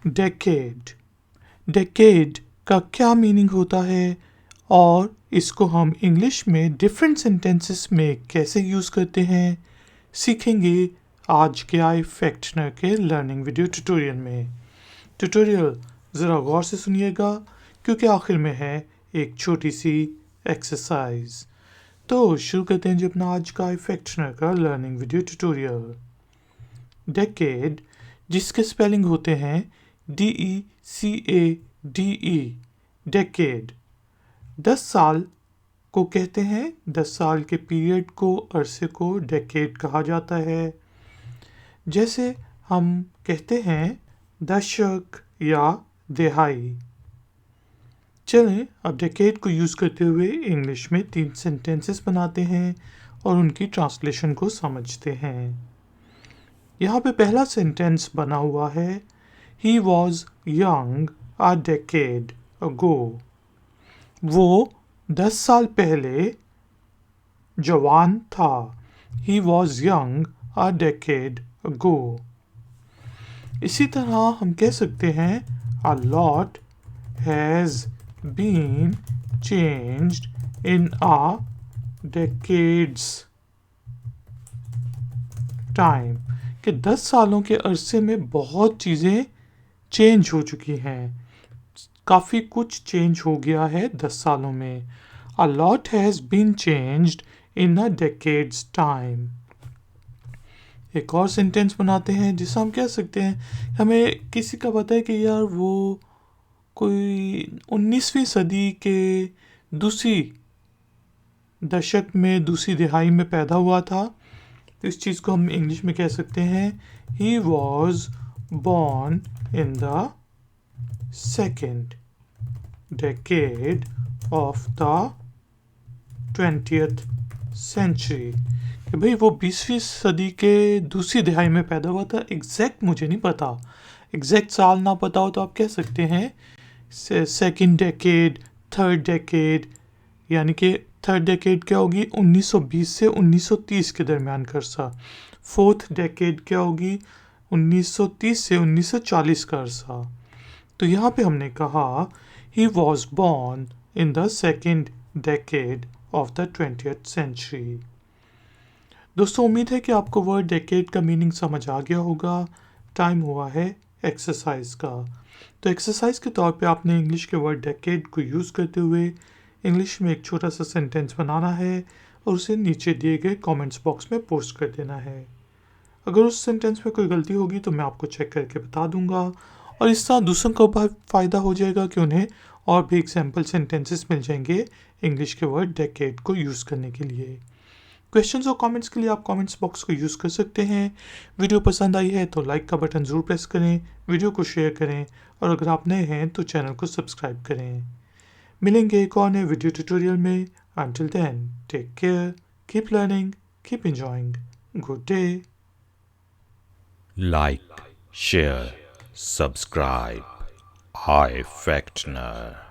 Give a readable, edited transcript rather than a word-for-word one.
Decade. Decade का क्या meaning होता है और इसको हम इंग्लिश में डिफरेंट सेंटेंसेस में कैसे यूज़ करते हैं सीखेंगे आज के आई फैक्टनर के लर्निंग वीडियो ट्यूटोरियल में। ट्यूटोरियल ज़रा गौर से सुनिएगा क्योंकि आखिर में है एक छोटी सी एक्सरसाइज। तो शुरू करते हैं जी अपना आज का आई फैक्टनर का लर्निंग वीडियो ट्यूटोरियल। डेकेड जिसके स्पेलिंग होते हैं DECADE, डेकेड 10 साल को कहते हैं। 10 साल के पीरियड को, अरसे को डेकेड कहा जाता है। जैसे हम कहते हैं दशक या दिहाई। चलें अब डेकेड को यूज़ करते हुए इंग्लिश में 3 सेंटेंसेस बनाते हैं और उनकी ट्रांसलेशन को समझते हैं। यहाँ पे पहला सेंटेंस बना हुआ है He was young a decade ago. वो 10 साल पहले जवान था। He was young a decade ago. इसी तरह हम कह सकते हैं A lot has been changed in a decade's time. कि 10 सालों के अरसे में बहुत चीज़ें चेंज हो चुकी हैं। काफ़ी कुछ चेंज हो गया है 10 सालों में। A lot has been changed in a decade's time. एक और सेंटेंस बनाते हैं जिसे हम कह सकते हैं हमें किसी का पता है कि यार वो कोई 19वीं सदी के दूसरी दशक में, दूसरी दिहाई में पैदा हुआ था। तो इस चीज़ को हम इंग्लिश में कह सकते हैं He was born in the second decade of the 20th century. कि भाई वो 20वीं सदी के दूसरी दिहाई में पैदा हुआ था। एग्जैक्ट मुझे नहीं पता, एग्जैक्ट साल ना पता हो तो आप कह सकते हैं सेकेंड डेकेड, थर्ड डेकेड। यानी कि थर्ड डेकेड क्या होगी 1920 से 1930 के दरमियान का अरसा। फोर्थ डेकेड क्या होगी 1930 से 1940 का अरसा। तो यहाँ पे हमने कहा he was born in the second decade of the 20th century. दोस्तों उम्मीद है कि आपको वर्ड डेकेड का मीनिंग समझ आ गया होगा। टाइम हुआ है एक्सरसाइज का। तो एक्सरसाइज के तौर पे आपने इंग्लिश के वर्ड डेकेड को यूज़ करते हुए इंग्लिश में एक छोटा सा सेंटेंस बनाना है और उसे नीचे दिए गए कमेंट्स बॉक्स में पोस्ट कर देना है। अगर उस सेंटेंस में कोई गलती होगी तो मैं आपको चेक करके बता दूंगा और इस तरह दूसरों को भी फ़ायदा हो जाएगा कि उन्हें और भी एग्जाम्पल सेंटेंसेस मिल जाएंगे इंग्लिश के वर्ड डेकेड को यूज़ करने के लिए। क्वेश्चंस और कमेंट्स के लिए आप कमेंट्स बॉक्स को यूज़ कर सकते हैं। वीडियो पसंद आई है तो लाइक का बटन ज़रूर प्रेस करें, वीडियो को शेयर करें और अगर आप नए हैं तो चैनल को सब्सक्राइब करें। मिलेंगे एक और नए वीडियो ट्यूटोरियल में। Until then, take care, keep learning, keep enjoying. Good day. Like, share, subscribe. iFactner.